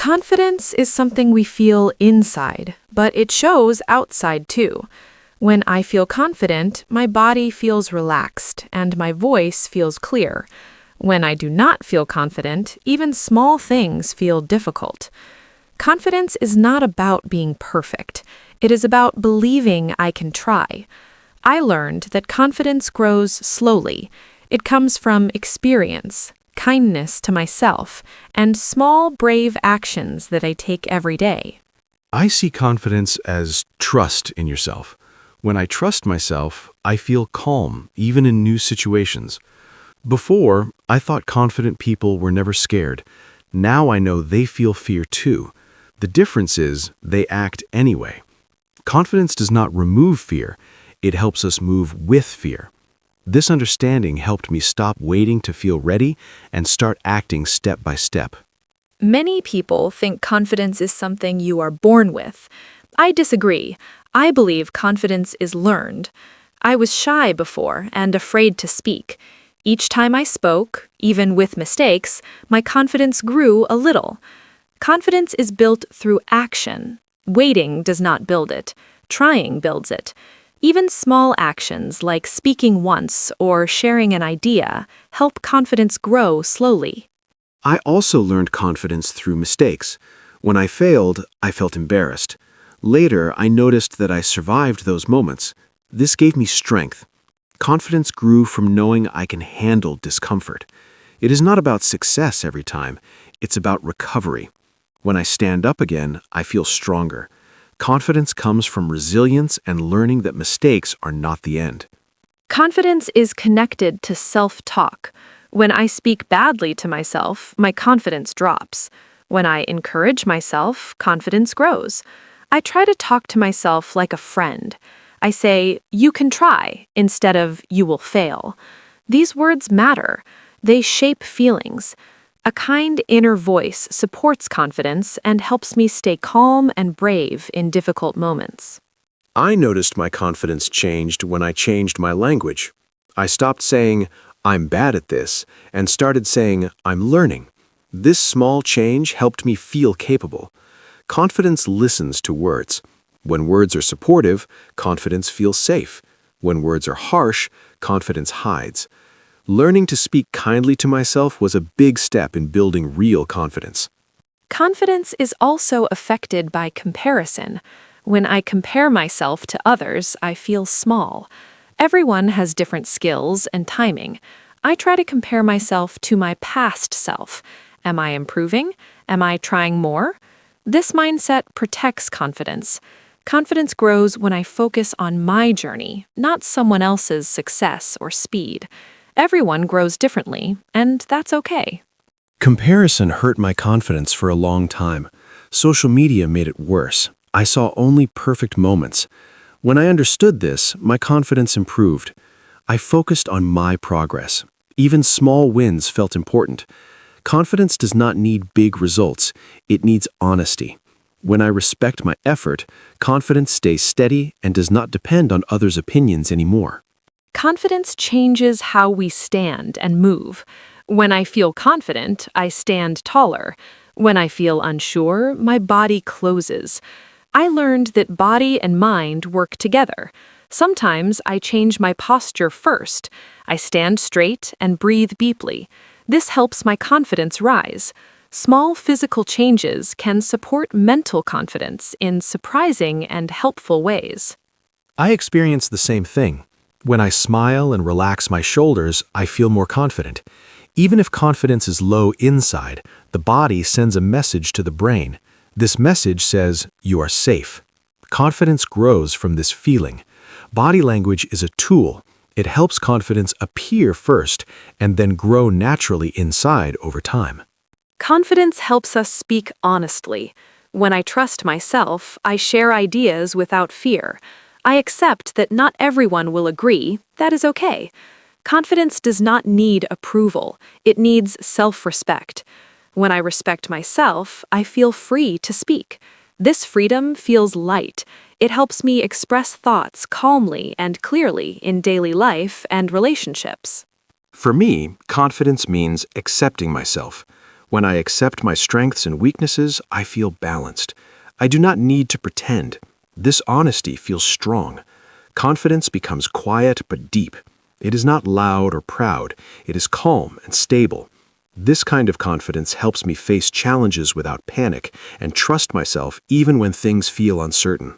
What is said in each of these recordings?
Confidence is something we feel inside, but it shows outside too. When I feel confident, my body feels relaxed and my voice feels clear. When I do not feel confident, even small things feel difficult. Confidence is not about being perfect. It is about believing I can try. I learned that confidence grows slowly. It comes from experience, kindness to myself, and small, brave actions that I take every day. I see confidence as trust in yourself. When I trust myself, I feel calm, even in new situations. Before, I thought confident people were never scared. Now I know they feel fear too. The difference is they act anyway. Confidence does not remove fear. It helps us move with fear. This understanding helped me stop waiting to feel ready and start acting step by step. Many people think confidence is something you are born with. I disagree. I believe confidence is learned. I was shy before and afraid to speak. Each time I spoke, even with mistakes, my confidence grew a little. Confidence is built through action. Waiting does not build it. Trying builds it. Even small actions like speaking once or sharing an idea help confidence grow slowly. I also learned confidence through mistakes. When I failed, I felt embarrassed. Later, I noticed that I survived those moments. This gave me strength. Confidence grew from knowing I can handle discomfort. It is not about success every time. It's about recovery. When I stand up again, I feel stronger. Confidence comes from resilience and learning that mistakes are not the end. Confidence is connected to self-talk. When I speak badly to myself, my confidence drops. When I encourage myself, confidence grows. I try to talk to myself like a friend. I say, "You can try," instead of "you will fail." These words matter. They shape feelings. A kind inner voice supports confidence and helps me stay calm and brave in difficult moments. I noticed my confidence changed when I changed my language. I stopped saying, "I'm bad at this," and started saying, "I'm learning." This small change helped me feel capable. Confidence listens to words. When words are supportive, confidence feels safe. When words are harsh, confidence hides. Learning to speak kindly to myself was a big step in building real confidence. Confidence is also affected by comparison. When I compare myself to others, I feel small. Everyone has different skills and timing. I try to compare myself to my past self. Am I improving? Am I trying more? This mindset protects confidence. Confidence grows when I focus on my journey, not someone else's success or speed. Everyone grows differently, and that's okay. Comparison hurt my confidence for a long time. Social media made it worse. I saw only perfect moments. When I understood this, my confidence improved. I focused on my progress. Even small wins felt important. Confidence does not need big results. It needs honesty. When I respect my effort, confidence stays steady and does not depend on others' opinions anymore. Confidence changes how we stand and move. When I feel confident, I stand taller. When I feel unsure, my body closes. I learned that body and mind work together. Sometimes I change my posture first. I stand straight and breathe deeply. This helps my confidence rise. Small physical changes can support mental confidence in surprising and helpful ways. I experience the same thing. When I smile and relax my shoulders, I feel more confident. Even if confidence is low inside, the body sends a message to the brain. This message says, "You are safe." Confidence grows from this feeling. Body language is a tool. It helps confidence appear first and then grow naturally inside over time. Confidence helps us speak honestly. When I trust myself, I share ideas without fear. I accept that not everyone will agree. That is okay. Confidence does not need approval. It needs self-respect. When I respect myself, I feel free to speak. This freedom feels light. It helps me express thoughts calmly and clearly in daily life and relationships. For me, confidence means accepting myself. When I accept my strengths and weaknesses, I feel balanced. I do not need to pretend. This honesty feels strong. Confidence becomes quiet but deep. It is not loud or proud. It is calm and stable. This kind of confidence helps me face challenges without panic and trust myself even when things feel uncertain.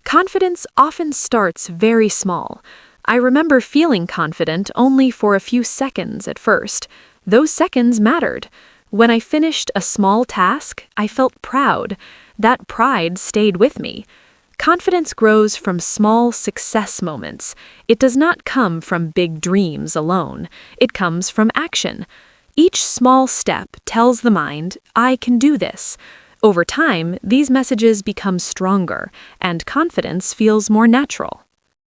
Confidence often starts very small. I remember feeling confident only for a few seconds at first. Those seconds mattered. When I finished a small task, I felt proud. That pride stayed with me. Confidence grows from small success moments. It does not come from big dreams alone. It comes from action. Each small step tells the mind, I can do this. Over time, these messages become stronger, and confidence feels more natural.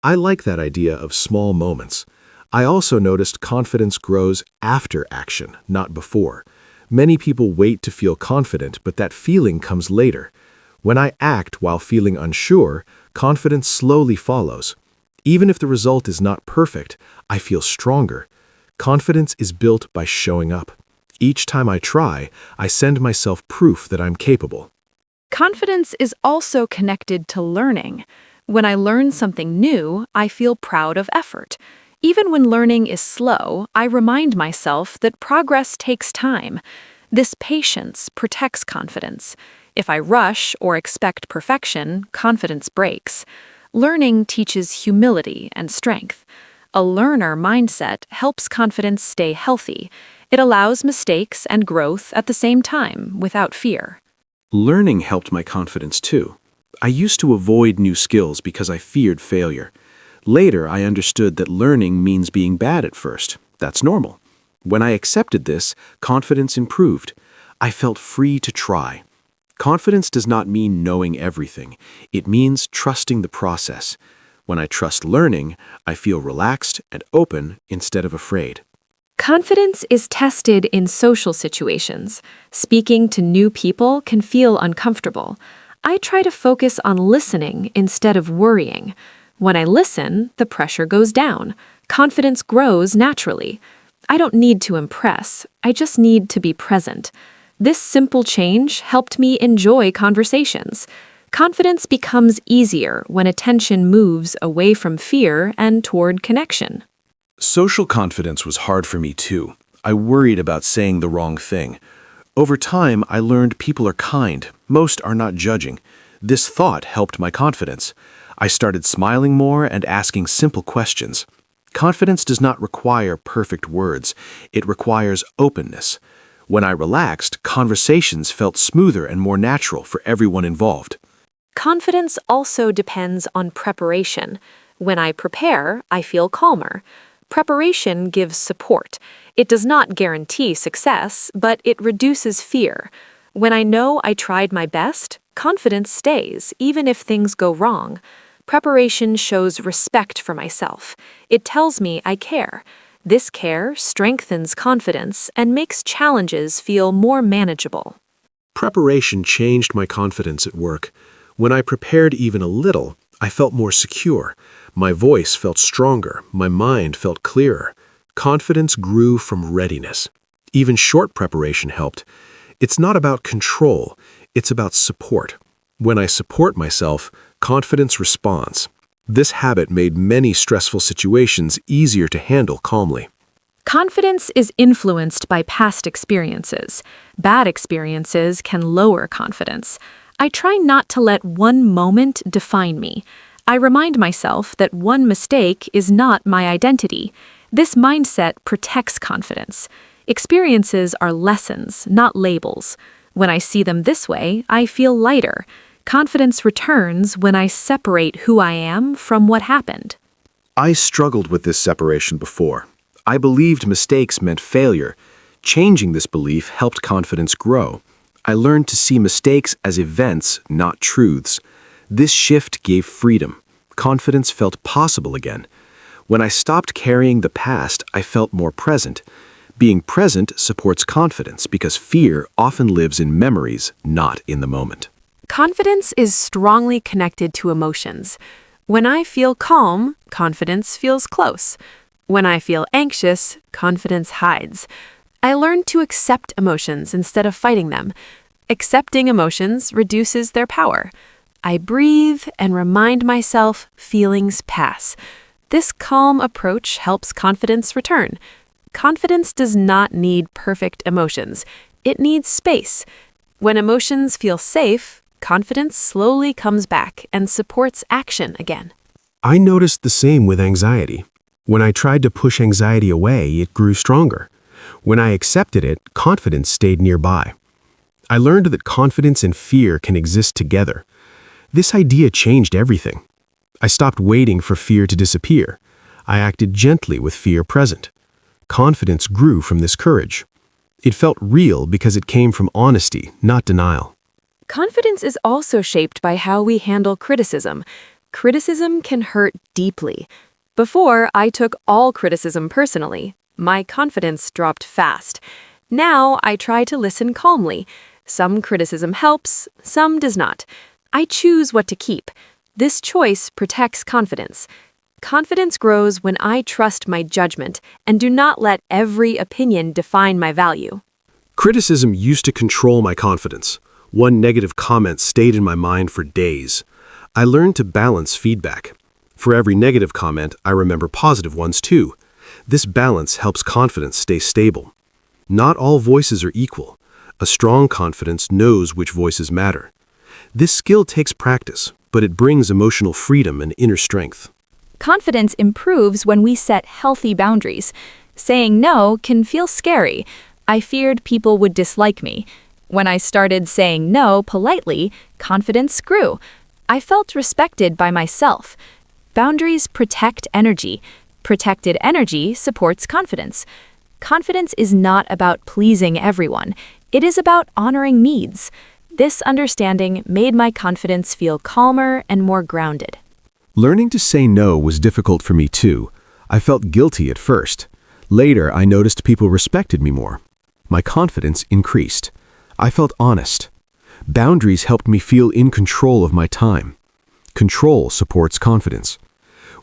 I like that idea of small moments. I also noticed confidence grows after action, not before. Many people wait to feel confident, but that feeling comes later. When I act while feeling unsure, confidence slowly follows. Even if the result is not perfect, I feel stronger. Confidence is built by showing up. Each time I try, I send myself proof that I'm capable. Confidence is also connected to learning. When I learn something new, I feel proud of effort. Even when learning is slow, I remind myself that progress takes time. This patience protects confidence. If I rush or expect perfection, confidence breaks. Learning teaches humility and strength. A learner mindset helps confidence stay healthy. It allows mistakes and growth at the same time, without fear. Learning helped my confidence too. I used to avoid new skills because I feared failure. Later, I understood that learning means being bad at first. That's normal. When I accepted this, confidence improved. I felt free to try. Confidence does not mean knowing everything. It means trusting the process. When I trust learning, I feel relaxed and open instead of afraid. Confidence is tested in social situations. Speaking to new people can feel uncomfortable. I try to focus on listening instead of worrying. When I listen, the pressure goes down. Confidence grows naturally. I don't need to impress. I just need to be present. This simple change helped me enjoy conversations. Confidence becomes easier when attention moves away from fear and toward connection. Social confidence was hard for me too. I worried about saying the wrong thing. Over time, I learned people are kind. Most are not judging. This thought helped my confidence. I started smiling more and asking simple questions. Confidence does not require perfect words. It requires openness. When I relaxed, conversations felt smoother and more natural for everyone involved. Confidence also depends on preparation. When I prepare, I feel calmer. Preparation gives support. It does not guarantee success, but it reduces fear. When I know I tried my best, confidence stays, even if things go wrong. Preparation shows respect for myself. It tells me I care. This care strengthens confidence and makes challenges feel more manageable. Preparation changed my confidence at work. When I prepared even a little, I felt more secure. My voice felt stronger. My mind felt clearer. Confidence grew from readiness. Even short preparation helped. It's not about control. It's about support. When I support myself, confidence responds. This habit made many stressful situations easier to handle calmly. Confidence is influenced by past experiences. Bad experiences can lower confidence. I try not to let one moment define me. I remind myself that one mistake is not my identity. This mindset protects confidence. Experiences are lessons, not labels. When I see them this way, I feel lighter. Confidence returns when I separate who I am from what happened. I struggled with this separation before. I believed mistakes meant failure. Changing this belief helped confidence grow. I learned to see mistakes as events, not truths. This shift gave freedom. Confidence felt possible again. When I stopped carrying the past, I felt more present. Being present supports confidence because fear often lives in memories, not in the moment. Confidence is strongly connected to emotions. When I feel calm, confidence feels close. When I feel anxious, confidence hides. I learned to accept emotions instead of fighting them. Accepting emotions reduces their power. I breathe and remind myself feelings pass. This calm approach helps confidence return. Confidence does not need perfect emotions. It needs space. When emotions feel safe, confidence slowly comes back and supports action again. I noticed the same with anxiety. When I tried to push anxiety away, it grew stronger. When I accepted it, confidence stayed nearby. I learned that confidence and fear can exist together. This idea changed everything. I stopped waiting for fear to disappear. I acted gently with fear present. Confidence grew from this courage. It felt real because it came from honesty, not denial. Confidence is also shaped by how we handle criticism. Criticism can hurt deeply. Before, I took all criticism personally. My confidence dropped fast. Now, I try to listen calmly. Some criticism helps, some does not. I choose what to keep. This choice protects confidence. Confidence grows when I trust my judgment and do not let every opinion define my value. Criticism used to control my confidence. One negative comment stayed in my mind for days. I learned to balance feedback. For every negative comment, I remember positive ones too. This balance helps confidence stay stable. Not all voices are equal. A strong confidence knows which voices matter. This skill takes practice, but it brings emotional freedom and inner strength. Confidence improves when we set healthy boundaries. Saying no can feel scary. I feared people would dislike me. When I started saying no politely, confidence grew. I felt respected by myself. Boundaries protect energy. Protected energy supports confidence. Confidence is not about pleasing everyone. It is about honoring needs. This understanding made my confidence feel calmer and more grounded. Learning to say no was difficult for me too. I felt guilty at first. Later, I noticed people respected me more. My confidence increased. I felt honest. Boundaries helped me feel in control of my time. Control supports confidence.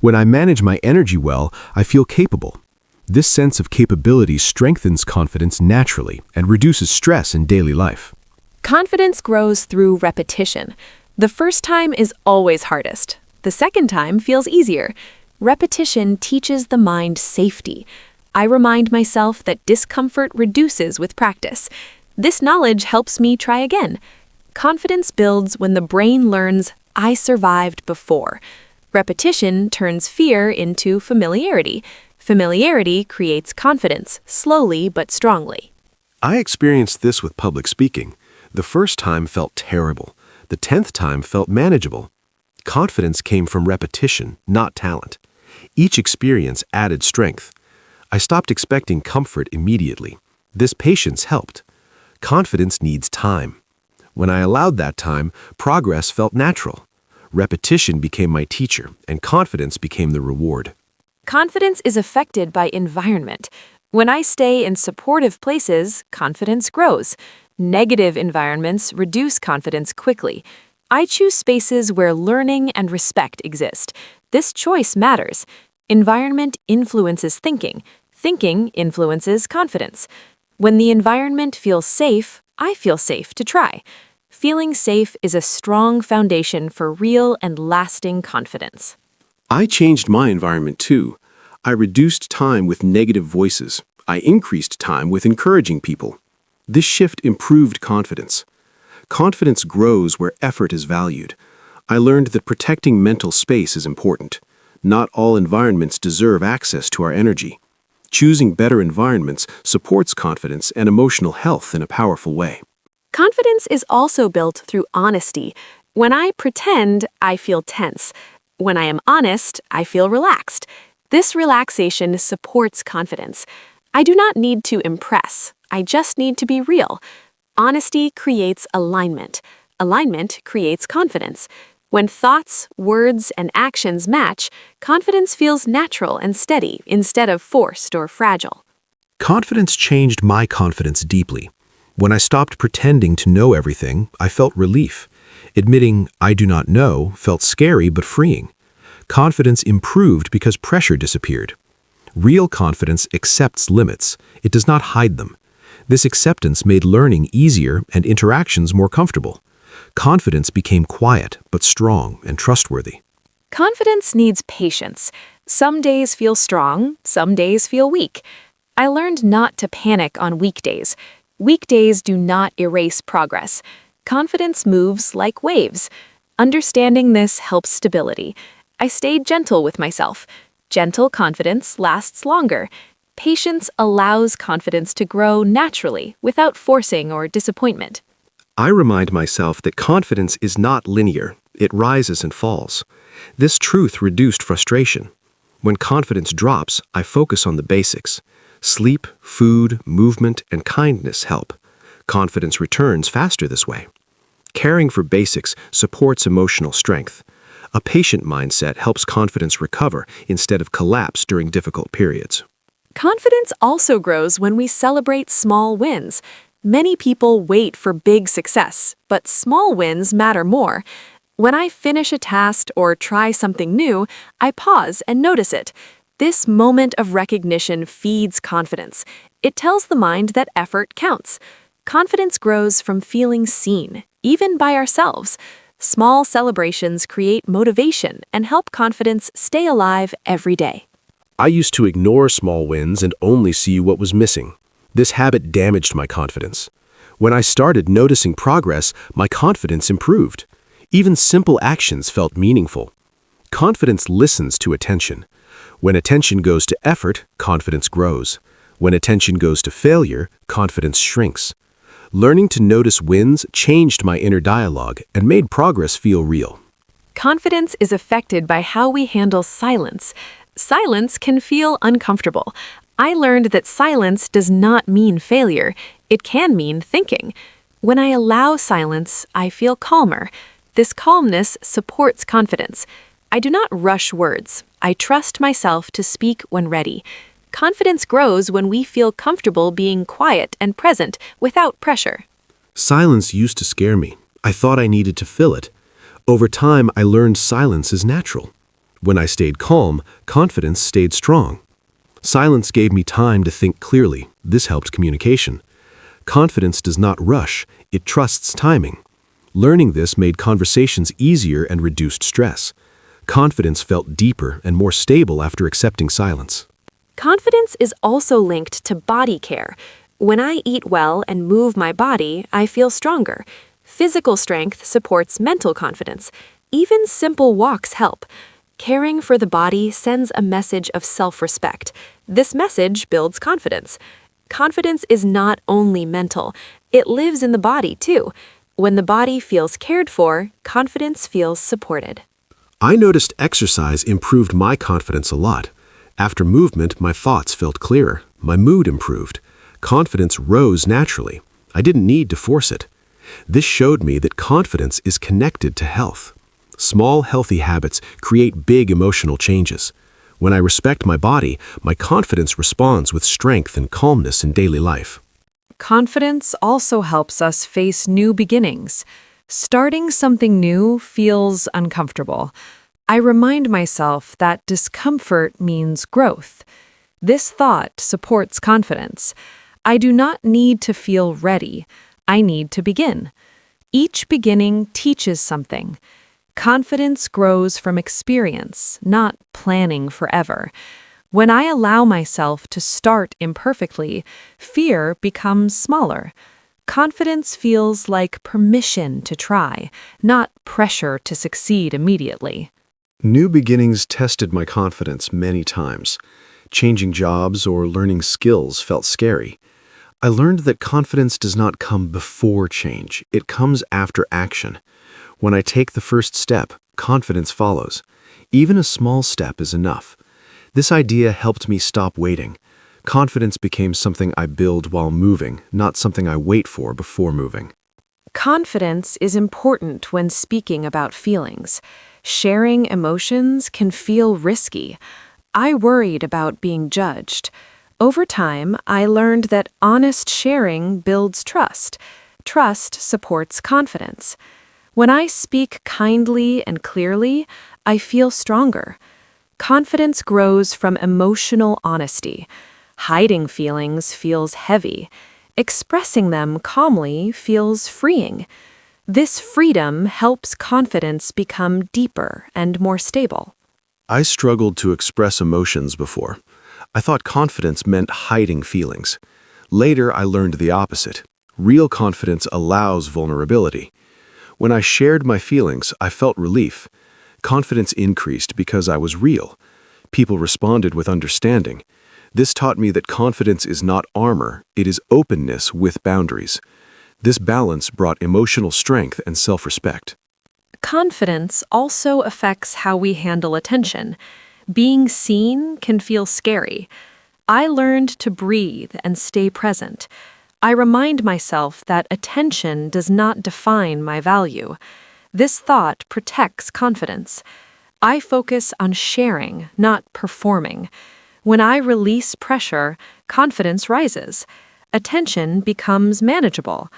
When I manage my energy well, I feel capable. This sense of capability strengthens confidence naturally and reduces stress in daily life. Confidence grows through repetition. The first time is always hardest. The second time feels easier. Repetition teaches the mind safety. I remind myself that discomfort reduces with practice. This knowledge helps me try again. Confidence builds when the brain learns, I survived before. Repetition turns fear into familiarity. Familiarity creates confidence, slowly but strongly. I experienced this with public speaking. The first time felt terrible. The 10th time felt manageable. Confidence came from repetition, not talent. Each experience added strength. I stopped expecting comfort immediately. This patience helped. Confidence needs time. When I allowed that time, progress felt natural. Repetition became my teacher, and confidence became the reward. Confidence is affected by environment. When I stay in supportive places, confidence grows. Negative environments reduce confidence quickly. I choose spaces where learning and respect exist. This choice matters. Environment influences thinking. Thinking influences confidence. When the environment feels safe, I feel safe to try. Feeling safe is a strong foundation for real and lasting confidence. I changed my environment too. I reduced time with negative voices. I increased time with encouraging people. This shift improved confidence. Confidence grows where effort is valued. I learned that protecting mental space is important. Not all environments deserve access to our energy. Choosing better environments supports confidence and emotional health in a powerful way. Confidence is also built through honesty. When I pretend, I feel tense. When I am honest, I feel relaxed. This relaxation supports confidence. I do not need to impress. I just need to be real. Honesty creates alignment. Alignment creates confidence. When thoughts, words, and actions match, confidence feels natural and steady instead of forced or fragile. Confidence changed my confidence deeply. When I stopped pretending to know everything, I felt relief. Admitting I do not know felt scary but freeing. Confidence improved because pressure disappeared. Real confidence accepts limits. It does not hide them. This acceptance made learning easier and interactions more comfortable. Confidence became quiet but strong and trustworthy. Confidence needs patience. Some days feel strong, some days feel weak. I learned not to panic on weekdays. Weekdays do not erase progress. Confidence moves like waves. Understanding this helps stability. I stayed gentle with myself. Gentle confidence lasts longer. Patience allows confidence to grow naturally without forcing or disappointment. I remind myself that confidence is not linear. It rises and falls. This truth reduced frustration. When confidence drops, I focus on the basics. Sleep, food, movement, and kindness help. Confidence returns faster this way. Caring for basics supports emotional strength. A patient mindset helps confidence recover instead of collapse during difficult periods. Confidence also grows when we celebrate small wins. Many people wait for big success, but small wins matter more. When I finish a task or try something new, I pause and notice it. This moment of recognition feeds confidence. It tells the mind that effort counts. Confidence grows from feeling seen, even by ourselves. Small celebrations create motivation and help confidence stay alive every day. I used to ignore small wins and only see what was missing. This habit damaged my confidence. When I started noticing progress, my confidence improved. Even simple actions felt meaningful. Confidence listens to attention. When attention goes to effort, confidence grows. When attention goes to failure, confidence shrinks. Learning to notice wins changed my inner dialogue and made progress feel real. Confidence is affected by how we handle silence. Silence can feel uncomfortable. I learned that silence does not mean failure. It can mean thinking. When I allow silence, I feel calmer. This calmness supports confidence. I do not rush words. I trust myself to speak when ready. Confidence grows when we feel comfortable being quiet and present without pressure. Silence used to scare me. I thought I needed to fill it. Over time, I learned silence is natural. When I stayed calm, confidence stayed strong. Silence gave me time to think clearly. This helped communication. Confidence does not rush. It trusts timing. Learning this made conversations easier and reduced stress. Confidence felt deeper and more stable after accepting silence. Confidence is also linked to body care. When I eat well and move my body, I feel stronger. Physical strength supports mental confidence. Even simple walks help. Caring for the body sends a message of self-respect. This message builds confidence. Confidence is not only mental. It lives in the body, too. When the body feels cared for, confidence feels supported. I noticed exercise improved my confidence a lot. After movement, my thoughts felt clearer. My mood improved. Confidence rose naturally. I didn't need to force it. This showed me that confidence is connected to health. Small, healthy habits create big emotional changes. When I respect my body, my confidence responds with strength and calmness in daily life. Confidence also helps us face new beginnings. Starting something new feels uncomfortable. I remind myself that discomfort means growth. This thought supports confidence. I do not need to feel ready. I need to begin. Each beginning teaches something. Confidence grows from experience, not planning forever. When I allow myself to start imperfectly, fear becomes smaller. Confidence feels like permission to try, not pressure to succeed immediately. New beginnings tested my confidence many times. Changing jobs or learning skills felt scary. I learned that confidence does not come before change, it comes after action. When I take the first step, confidence follows. Even a small step is enough. This idea helped me stop waiting. Confidence became something I build while moving, not something I wait for before moving. Confidence is important when speaking about feelings. Sharing emotions can feel risky. I worried about being judged. Over time, I learned that honest sharing builds trust. Trust supports confidence. When I speak kindly and clearly, I feel stronger. Confidence grows from emotional honesty. Hiding feelings feels heavy. Expressing them calmly feels freeing. This freedom helps confidence become deeper and more stable. I struggled to express emotions before. I thought confidence meant hiding feelings. Later, I learned the opposite. Real confidence allows vulnerability. When I shared my feelings, I felt relief. Confidence increased because I was real. People responded with understanding. This taught me that confidence is not armor, it is openness with boundaries. This balance brought emotional strength and self-respect. Confidence also affects how we handle attention. Being seen can feel scary. I learned to breathe and stay present. I remind myself that attention does not define my value. This thought protects confidence. I focus on sharing, not performing. When I release pressure, confidence rises. Attention becomes manageable.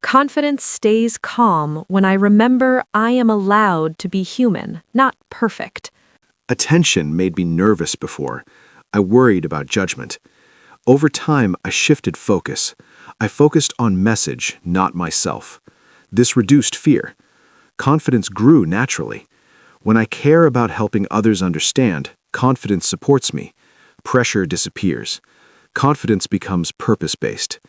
Confidence stays calm when I remember I am allowed to be human, not perfect. Attention made me nervous before. I worried about judgment. Over time, I shifted focus. I focused on message, not myself. This reduced fear. Confidence grew naturally. When I care about helping others understand, confidence supports me. Pressure disappears. Confidence becomes purpose-based.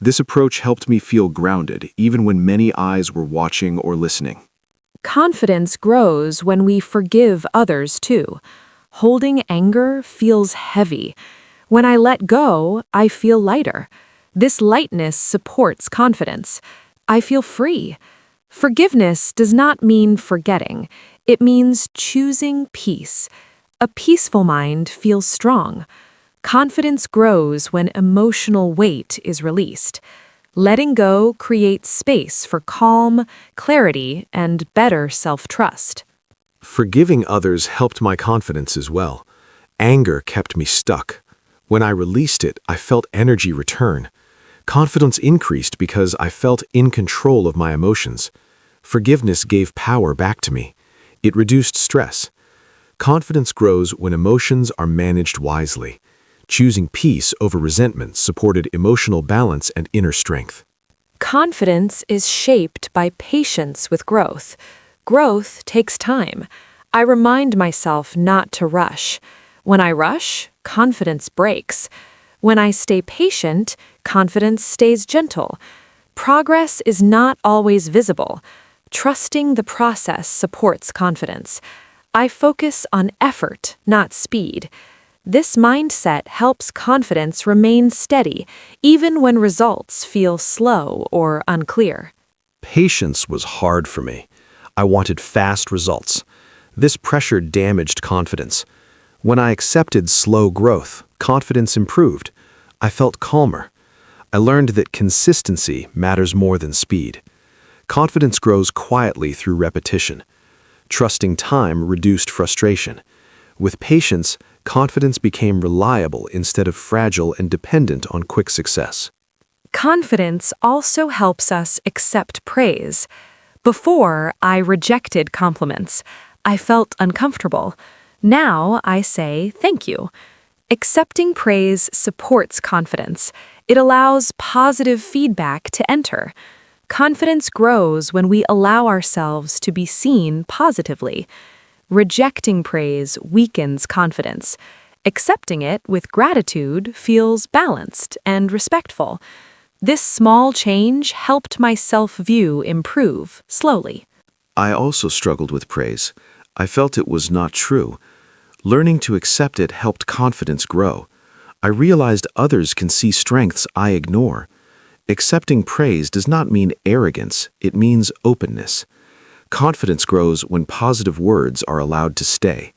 This approach helped me feel grounded, even when many eyes were watching or listening. Confidence grows when we forgive others too. Holding anger feels heavy. When I let go, I feel lighter. This lightness supports confidence. I feel free. Forgiveness does not mean forgetting. It means choosing peace. A peaceful mind feels strong. Confidence grows when emotional weight is released. Letting go creates space for calm, clarity, and better self-trust. Forgiving others helped my confidence as well. Anger kept me stuck. When I released it, I felt energy return. Confidence increased because I felt in control of my emotions. Forgiveness gave power back to me. It reduced stress. Confidence grows when emotions are managed wisely. Choosing peace over resentment supported emotional balance and inner strength. Confidence is shaped by patience with growth. Growth takes time. I remind myself not to rush. When I rush, confidence breaks. When I stay patient, confidence stays gentle. Progress is not always visible. Trusting the process supports confidence. I focus on effort, not speed. This mindset helps confidence remain steady, even when results feel slow or unclear. Patience was hard for me. I wanted fast results. This pressure damaged confidence. When I accepted slow growth, confidence improved. I felt calmer. I learned that consistency matters more than speed. Confidence grows quietly through repetition. Trusting time reduced frustration. With patience, confidence became reliable instead of fragile and dependent on quick success. Confidence also helps us accept praise. Before, I rejected compliments. I felt uncomfortable. Now I say thank you. Accepting praise supports confidence. It allows positive feedback to enter. Confidence grows when we allow ourselves to be seen positively. Rejecting praise weakens confidence. Accepting it with gratitude feels balanced and respectful. This small change helped my self-view improve slowly. I also struggled with praise. I felt it was not true. Learning to accept it helped confidence grow. I realized others can see strengths I ignore. Accepting praise does not mean arrogance, it means openness. Confidence grows when positive words are allowed to stay.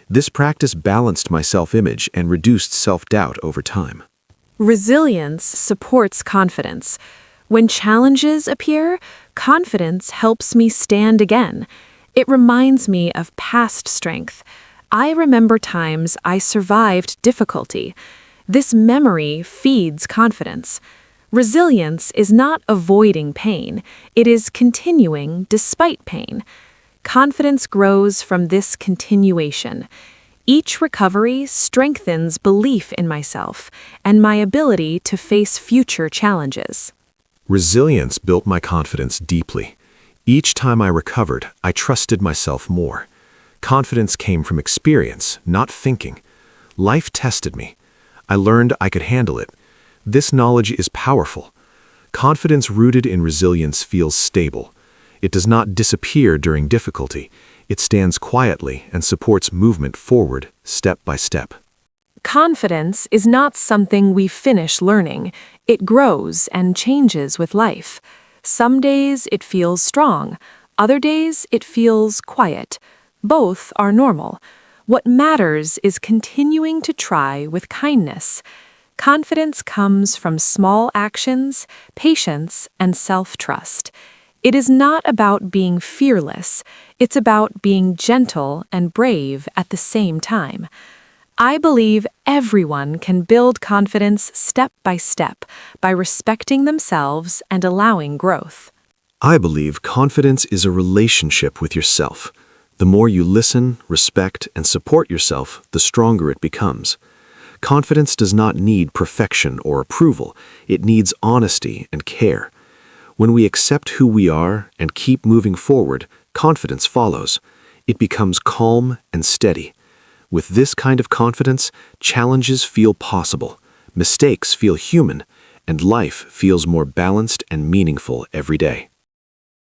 This practice balanced my self-image and reduced self-doubt over time. Resilience supports confidence. When challenges appear, confidence helps me stand again. It reminds me of past strength. I remember times I survived difficulty. This memory feeds confidence. Resilience is not avoiding pain, it is continuing despite pain. Confidence grows from this continuation. Each recovery strengthens belief in myself and my ability to face future challenges. Resilience built my confidence deeply. Each time I recovered, I trusted myself more. Confidence came from experience, not thinking. Life tested me. I learned I could handle it. This knowledge is powerful. Confidence rooted in resilience feels stable. It does not disappear during difficulty. It stands quietly and supports movement forward, step by step. Confidence is not something we finish learning. It grows and changes with life. Some days it feels strong. Other days it feels quiet. Both are normal. What matters is continuing to try with kindness. Confidence comes from small actions, patience, and self-trust. It is not about being fearless. It's about being gentle and brave at the same time. I believe everyone can build confidence step by respecting themselves and allowing growth. I believe confidence is a relationship with yourself. The more you listen, respect, and support yourself, the stronger it becomes. Confidence does not need perfection or approval. It needs honesty and care. When we accept who we are and keep moving forward, confidence follows. It becomes calm and steady. With this kind of confidence, challenges feel possible, mistakes feel human, and life feels more balanced and meaningful every day.